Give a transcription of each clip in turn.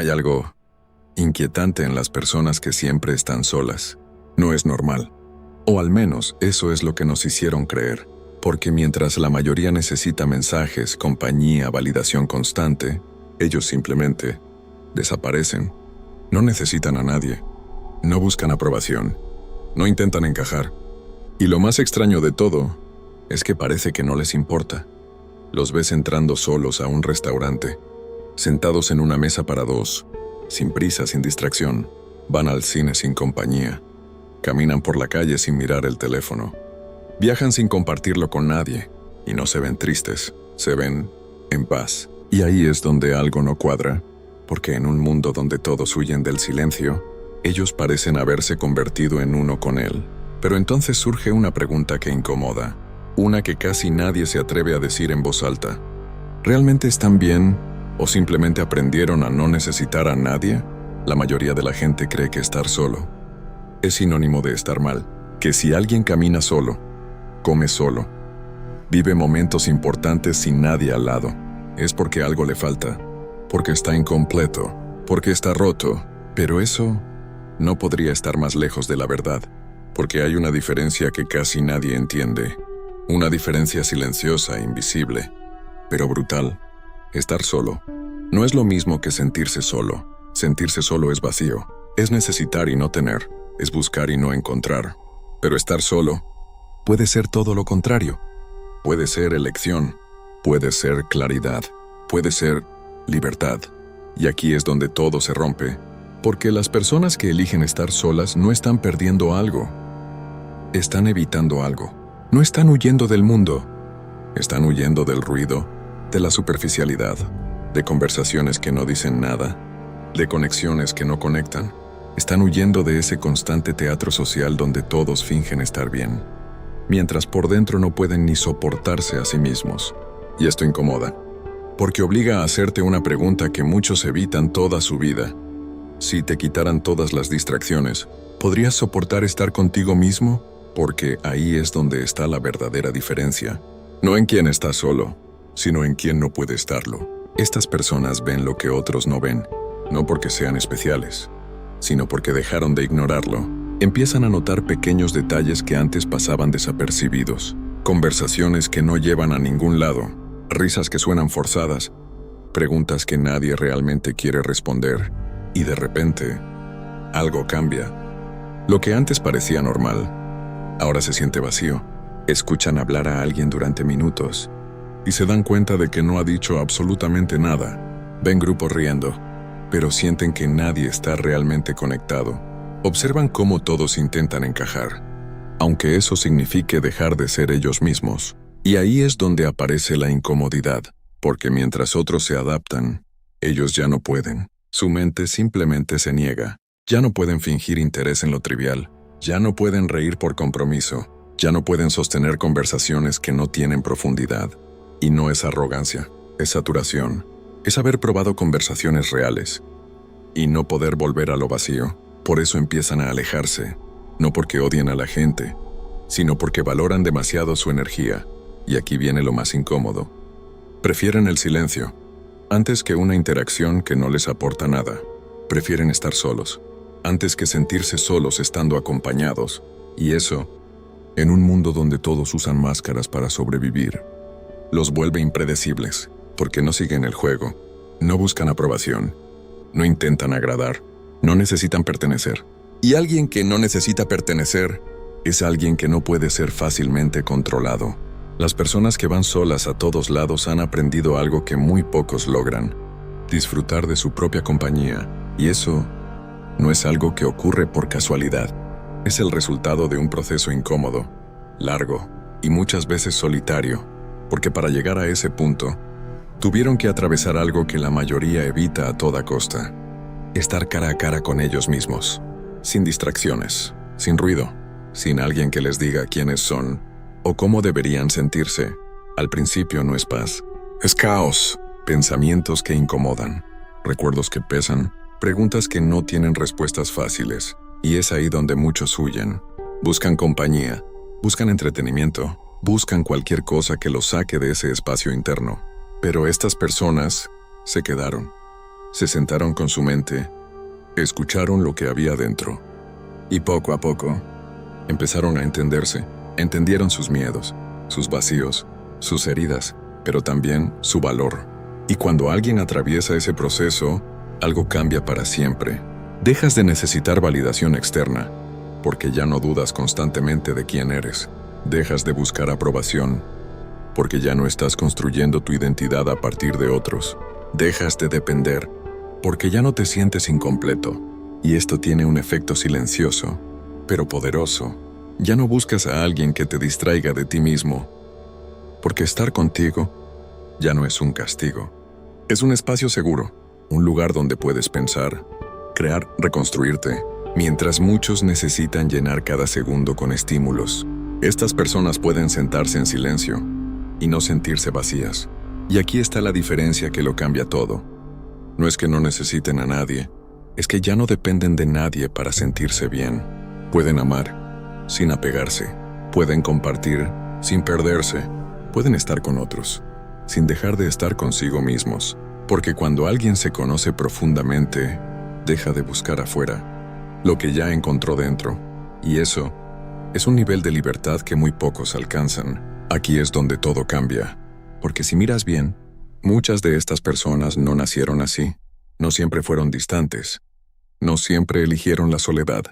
Hay algo inquietante en las personas que siempre están solas. No es normal. O al menos eso es lo que nos hicieron creer. Porque mientras la mayoría necesita mensajes, compañía, validación constante, ellos simplemente desaparecen. No necesitan a nadie. No buscan aprobación. No intentan encajar. Y lo más extraño de todo es que parece que no les importa. Los ves entrando solos a un restaurante, sentados en una mesa para dos, sin prisa, sin distracción. Van al cine sin compañía. Caminan por la calle sin mirar el teléfono. Viajan sin compartirlo con nadie. Y no se ven tristes, se ven en paz. Y ahí es donde algo no cuadra, porque en un mundo donde todos huyen del silencio, ellos parecen haberse convertido en uno con él. Pero entonces surge una pregunta que incomoda, una que casi nadie se atreve a decir en voz alta. ¿Realmente están bien o simplemente aprendieron a no necesitar a nadie? La mayoría de la gente cree que estar solo es sinónimo de estar mal, que si alguien camina solo, come solo, vive momentos importantes sin nadie al lado, es porque algo le falta, porque está incompleto, porque está roto. Pero eso no podría estar más lejos de la verdad, porque hay una diferencia que casi nadie entiende. Una diferencia silenciosa e invisible, pero brutal. Estar solo no es lo mismo que sentirse solo. Sentirse solo es vacío, es necesitar y no tener, es buscar y no encontrar. Pero estar solo puede ser todo lo contrario. Puede ser elección, puede ser claridad, puede ser libertad. Y aquí es donde todo se rompe, porque las personas que eligen estar solas no están perdiendo algo. Están evitando algo. No están huyendo del mundo. Están huyendo del ruido, de la superficialidad, de conversaciones que no dicen nada, de conexiones que no conectan. Están huyendo de ese constante teatro social donde todos fingen estar bien, mientras por dentro no pueden ni soportarse a sí mismos. Y esto incomoda, porque obliga a hacerte una pregunta que muchos evitan toda su vida. Si te quitaran todas las distracciones, ¿podrías soportar estar contigo mismo? Porque ahí es donde está la verdadera diferencia. No en quién está solo, sino en quién no puede estarlo. Estas personas ven lo que otros no ven, no porque sean especiales, sino porque dejaron de ignorarlo. Empiezan a notar pequeños detalles que antes pasaban desapercibidos. Conversaciones que no llevan a ningún lado, risas que suenan forzadas, preguntas que nadie realmente quiere responder. Y de repente, algo cambia. Lo que antes parecía normal, ahora se siente vacío. Escuchan hablar a alguien durante minutos y se dan cuenta de que no ha dicho absolutamente nada. Ven grupos riendo, pero sienten que nadie está realmente conectado. Observan cómo todos intentan encajar, aunque eso signifique dejar de ser ellos mismos. Y ahí es donde aparece la incomodidad, porque mientras otros se adaptan, ellos ya no pueden. Su mente simplemente se niega. Ya no pueden fingir interés en lo trivial. Ya no pueden reír por compromiso. Ya no pueden sostener conversaciones que no tienen profundidad. Y no es arrogancia, es saturación. Es haber probado conversaciones reales y no poder volver a lo vacío. Por eso empiezan a alejarse, no porque odien a la gente, sino porque valoran demasiado su energía. Y aquí viene lo más incómodo. Prefieren el silencio antes que una interacción que no les aporta nada. Prefieren estar solos antes que sentirse solos estando acompañados. Y eso, en un mundo donde todos usan máscaras para sobrevivir, los vuelve impredecibles, porque no siguen el juego, no buscan aprobación, no intentan agradar, no necesitan pertenecer. Y alguien que no necesita pertenecer es alguien que no puede ser fácilmente controlado. Las personas que van solas a todos lados han aprendido algo que muy pocos logran: disfrutar de su propia compañía. Y eso no es algo que ocurre por casualidad. Es el resultado de un proceso incómodo, largo y muchas veces solitario, porque para llegar a ese punto, tuvieron que atravesar algo que la mayoría evita a toda costa: estar cara a cara con ellos mismos, sin distracciones, sin ruido, sin alguien que les diga quiénes son o cómo deberían sentirse. Al principio no es paz, es caos, pensamientos que incomodan, recuerdos que pesan, preguntas que no tienen respuestas fáciles. Y es ahí donde muchos huyen. Buscan compañía, buscan entretenimiento, buscan cualquier cosa que los saque de ese espacio interno. Pero estas personas se quedaron. Se sentaron con su mente, escucharon lo que había dentro. Y poco a poco, empezaron a entenderse. Entendieron sus miedos, sus vacíos, sus heridas, pero también su valor. Y cuando alguien atraviesa ese proceso, algo cambia para siempre. Dejas de necesitar validación externa, porque ya no dudas constantemente de quién eres. Dejas de buscar aprobación, porque ya no estás construyendo tu identidad a partir de otros. Dejas de depender, porque ya no te sientes incompleto. Y esto tiene un efecto silencioso, pero poderoso. Ya no buscas a alguien que te distraiga de ti mismo, porque estar contigo ya no es un castigo. Es un espacio seguro, un lugar donde puedes pensar, crear, reconstruirte, mientras muchos necesitan llenar cada segundo con estímulos. Estas personas pueden sentarse en silencio y no sentirse vacías. Y aquí está la diferencia que lo cambia todo. No es que no necesiten a nadie, es que ya no dependen de nadie para sentirse bien. Pueden amar sin apegarse, pueden compartir sin perderse, pueden estar con otros sin dejar de estar consigo mismos. Porque cuando alguien se conoce profundamente, deja de buscar afuera lo que ya encontró dentro. Y eso es un nivel de libertad que muy pocos alcanzan. Aquí es donde todo cambia. Porque si miras bien, muchas de estas personas no nacieron así. No siempre fueron distantes. No siempre eligieron la soledad.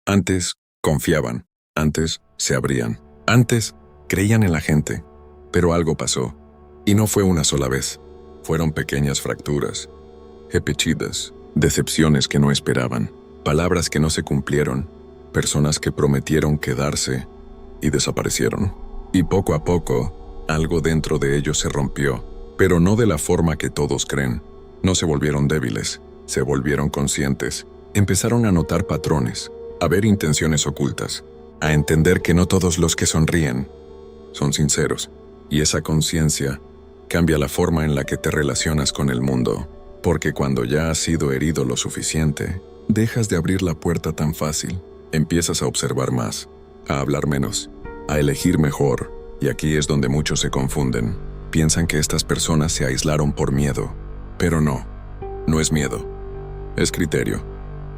Antes confiaban. Antes se abrían. Antes creían en la gente. Pero algo pasó. Y no fue una sola vez. Fueron pequeñas fracturas, repetidas, decepciones que no esperaban, palabras que no se cumplieron, personas que prometieron quedarse y desaparecieron. Y poco a poco, algo dentro de ellos se rompió, pero no de la forma que todos creen. No se volvieron débiles, se volvieron conscientes. Empezaron a notar patrones, a ver intenciones ocultas, a entender que no todos los que sonríen son sinceros. Y esa conciencia cambia la forma en la que te relacionas con el mundo, porque cuando ya has sido herido lo suficiente, dejas de abrir la puerta tan fácil, empiezas a observar más, a hablar menos, a elegir mejor, y aquí es donde muchos se confunden. Piensan que estas personas se aislaron por miedo, pero no, no es miedo, es criterio.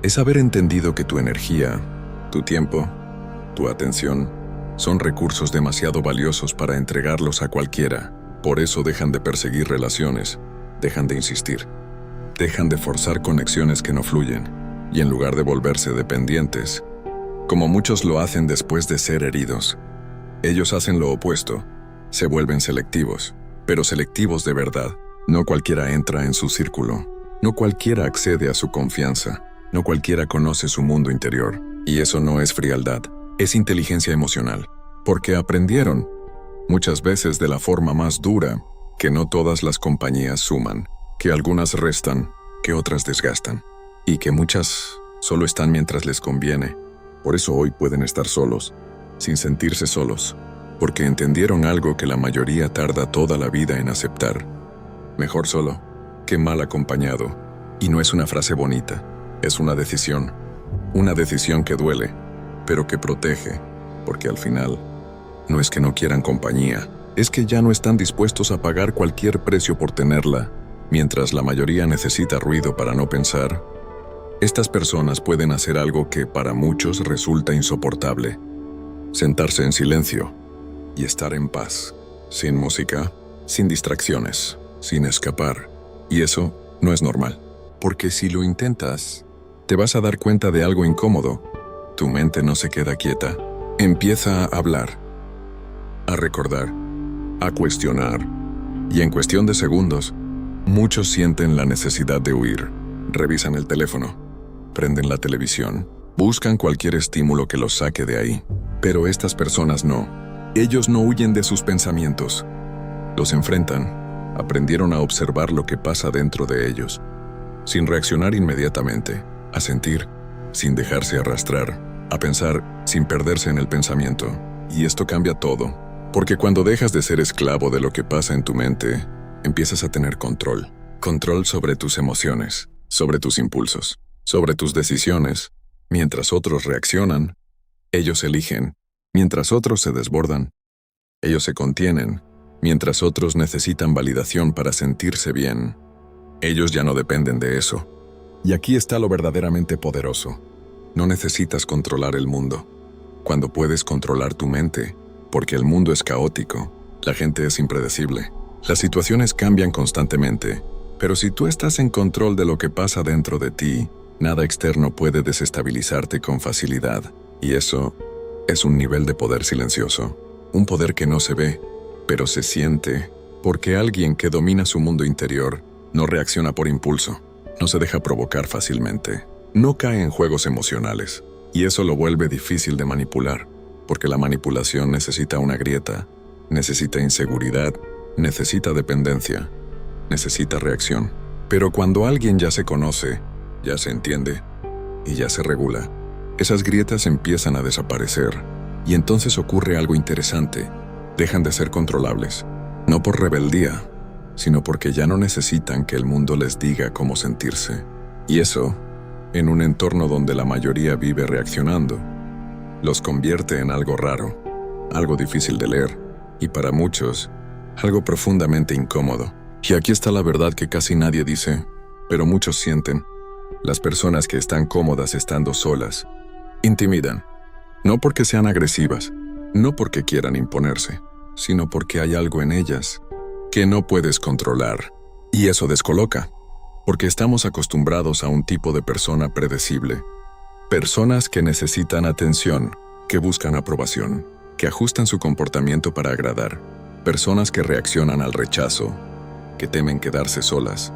Es haber entendido que tu energía, tu tiempo, tu atención, son recursos demasiado valiosos para entregarlos a cualquiera. Por eso dejan de perseguir relaciones, dejan de insistir, dejan de forzar conexiones que no fluyen, y en lugar de volverse dependientes, como muchos lo hacen después de ser heridos, ellos hacen lo opuesto, se vuelven selectivos, pero selectivos de verdad. No cualquiera entra en su círculo, no cualquiera accede a su confianza, no cualquiera conoce su mundo interior, y eso no es frialdad, es inteligencia emocional, porque aprendieron, muchas veces de la forma más dura, que no todas las compañías suman, que algunas restan, que otras desgastan, y que muchas solo están mientras les conviene. Por eso hoy pueden estar solos, sin sentirse solos, porque entendieron algo que la mayoría tarda toda la vida en aceptar. Mejor solo que mal acompañado. Y no es una frase bonita, es una decisión que duele, pero que protege, porque al final, no es que no quieran compañía, es que ya no están dispuestos a pagar cualquier precio por tenerla. Mientras la mayoría necesita ruido para no pensar, estas personas pueden hacer algo que para muchos resulta insoportable: sentarse en silencio y estar en paz, sin música, sin distracciones, sin escapar. Y eso no es normal, porque si lo intentas, te vas a dar cuenta de algo incómodo. Tu mente no se queda quieta, empieza a hablar, a recordar, a cuestionar, y en cuestión de segundos, muchos sienten la necesidad de huir. Revisan el teléfono, prenden la televisión, buscan cualquier estímulo que los saque de ahí. Pero estas personas no. Ellos no huyen de sus pensamientos. Los enfrentan, aprendieron a observar lo que pasa dentro de ellos, sin reaccionar inmediatamente, a sentir, sin dejarse arrastrar, a pensar, sin perderse en el pensamiento. Y esto cambia todo. Porque cuando dejas de ser esclavo de lo que pasa en tu mente, empiezas a tener control. Control sobre tus emociones, sobre tus impulsos, sobre tus decisiones. Mientras otros reaccionan, ellos eligen. Mientras otros se desbordan, ellos se contienen. Mientras otros necesitan validación para sentirse bien, Ellos ya no dependen de eso. Y aquí está lo verdaderamente poderoso. No necesitas controlar el mundo. Cuando puedes controlar tu mente, porque el mundo es caótico, la gente es impredecible. Las situaciones cambian constantemente, pero si tú estás en control de lo que pasa dentro de ti, nada externo puede desestabilizarte con facilidad. Y eso es un nivel de poder silencioso. Un poder que no se ve, pero se siente, porque alguien que domina su mundo interior no reacciona por impulso, no se deja provocar fácilmente, no cae en juegos emocionales. Y eso lo vuelve difícil de manipular, porque la manipulación necesita una grieta, necesita inseguridad, necesita dependencia, necesita reacción. Pero cuando alguien ya se conoce, ya se entiende y ya se regula, esas grietas empiezan a desaparecer y entonces ocurre algo interesante. Dejan de ser controlables, no por rebeldía, sino porque ya no necesitan que el mundo les diga cómo sentirse. Y eso, en un entorno donde la mayoría vive reaccionando, los convierte en algo raro, algo difícil de leer y para muchos, algo profundamente incómodo. Y aquí está la verdad que casi nadie dice, pero muchos sienten. Las personas que están cómodas estando solas, intimidan. No porque sean agresivas, no porque quieran imponerse, sino porque hay algo en ellas que no puedes controlar. Y eso descoloca, porque estamos acostumbrados a un tipo de persona predecible. Personas que necesitan atención, que buscan aprobación, que ajustan su comportamiento para agradar. Personas que reaccionan al rechazo, que temen quedarse solas,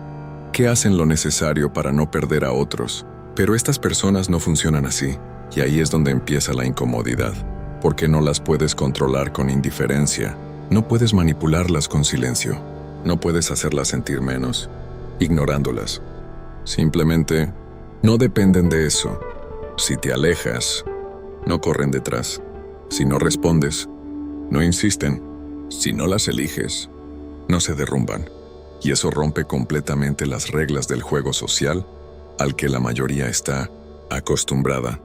que hacen lo necesario para no perder a otros. Pero estas personas no funcionan así, y ahí es donde empieza la incomodidad, porque no las puedes controlar con indiferencia, no puedes manipularlas con silencio, no puedes hacerlas sentir menos, ignorándolas. Simplemente no dependen de eso. Si te alejas, no corren detrás. Si no respondes, no insisten. Si no las eliges, no se derrumban. Y eso rompe completamente las reglas del juego social al que la mayoría está acostumbrada.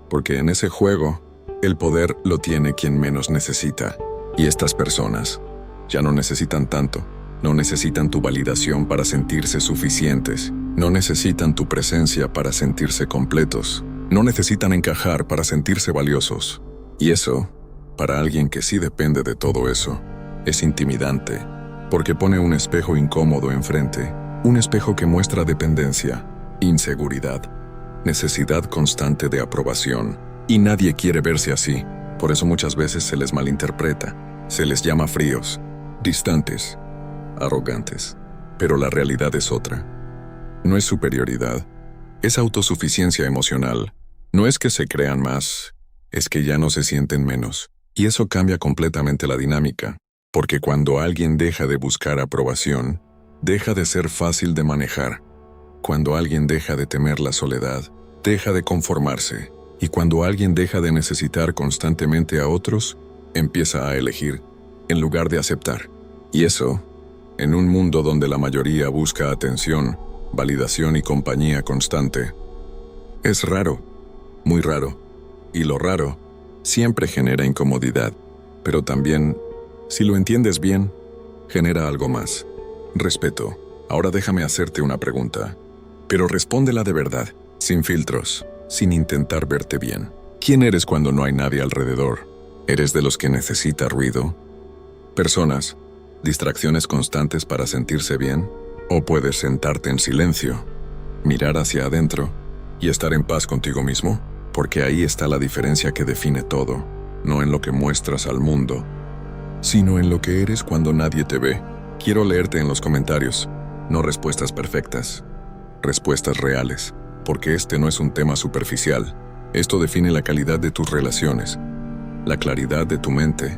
Porque en ese juego, el poder lo tiene quien menos necesita. Y estas personas ya no necesitan tanto. No necesitan tu validación para sentirse suficientes. No necesitan tu presencia para sentirse completos. No necesitan encajar para sentirse valiosos. Y eso, para alguien que sí depende de todo eso, es intimidante, porque pone un espejo incómodo enfrente, un espejo que muestra dependencia, inseguridad, necesidad constante de aprobación, y nadie quiere verse así. Por eso muchas veces se les malinterpreta, se les llama fríos, distantes, arrogantes. Pero la realidad es otra. No es superioridad, es autosuficiencia emocional. No es que se crean más, es que ya no se sienten menos. Y eso cambia completamente la dinámica, porque cuando alguien deja de buscar aprobación, deja de ser fácil de manejar. Cuando alguien deja de temer la soledad, deja de conformarse. Y cuando alguien deja de necesitar constantemente a otros, empieza a elegir, en lugar de aceptar. Y eso, en un mundo donde la mayoría busca atención, validación y compañía constante, es raro, muy raro. Y lo raro siempre genera incomodidad, pero también, si lo entiendes bien, genera algo más. Respeto. Ahora déjame hacerte una pregunta, pero respóndela de verdad, sin filtros, sin intentar verte bien. ¿Quién eres cuando no hay nadie alrededor? ¿Eres de los que necesita ruido? ¿Personas? ¿Distracciones constantes para sentirse bien? ¿O puedes sentarte en silencio, mirar hacia adentro y estar en paz contigo mismo? Porque ahí está la diferencia que define todo, no en lo que muestras al mundo, sino en lo que eres cuando nadie te ve. Quiero leerte en los comentarios, no respuestas perfectas, respuestas reales, porque este no es un tema superficial. Esto define la calidad de tus relaciones, la claridad de tu mente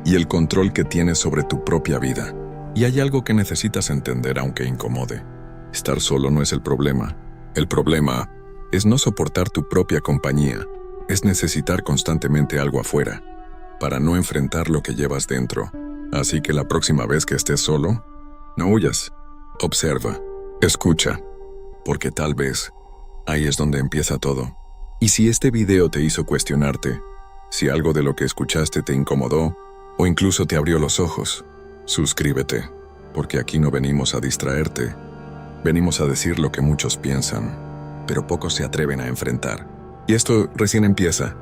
y el control que tienes sobre tu propia vida. Y hay algo que necesitas entender aunque incomode. Estar solo no es el problema. El problema es no soportar tu propia compañía, es necesitar constantemente algo afuera, para no enfrentar lo que llevas dentro. Así que la próxima vez que estés solo, no huyas, observa, escucha, porque tal vez ahí es donde empieza todo. Y si este video te hizo cuestionarte, si algo de lo que escuchaste te incomodó, o incluso te abrió los ojos, suscríbete, porque aquí no venimos a distraerte, Venimos a decir lo que muchos piensan, pero pocos se atreven a enfrentar. Y esto recién empieza.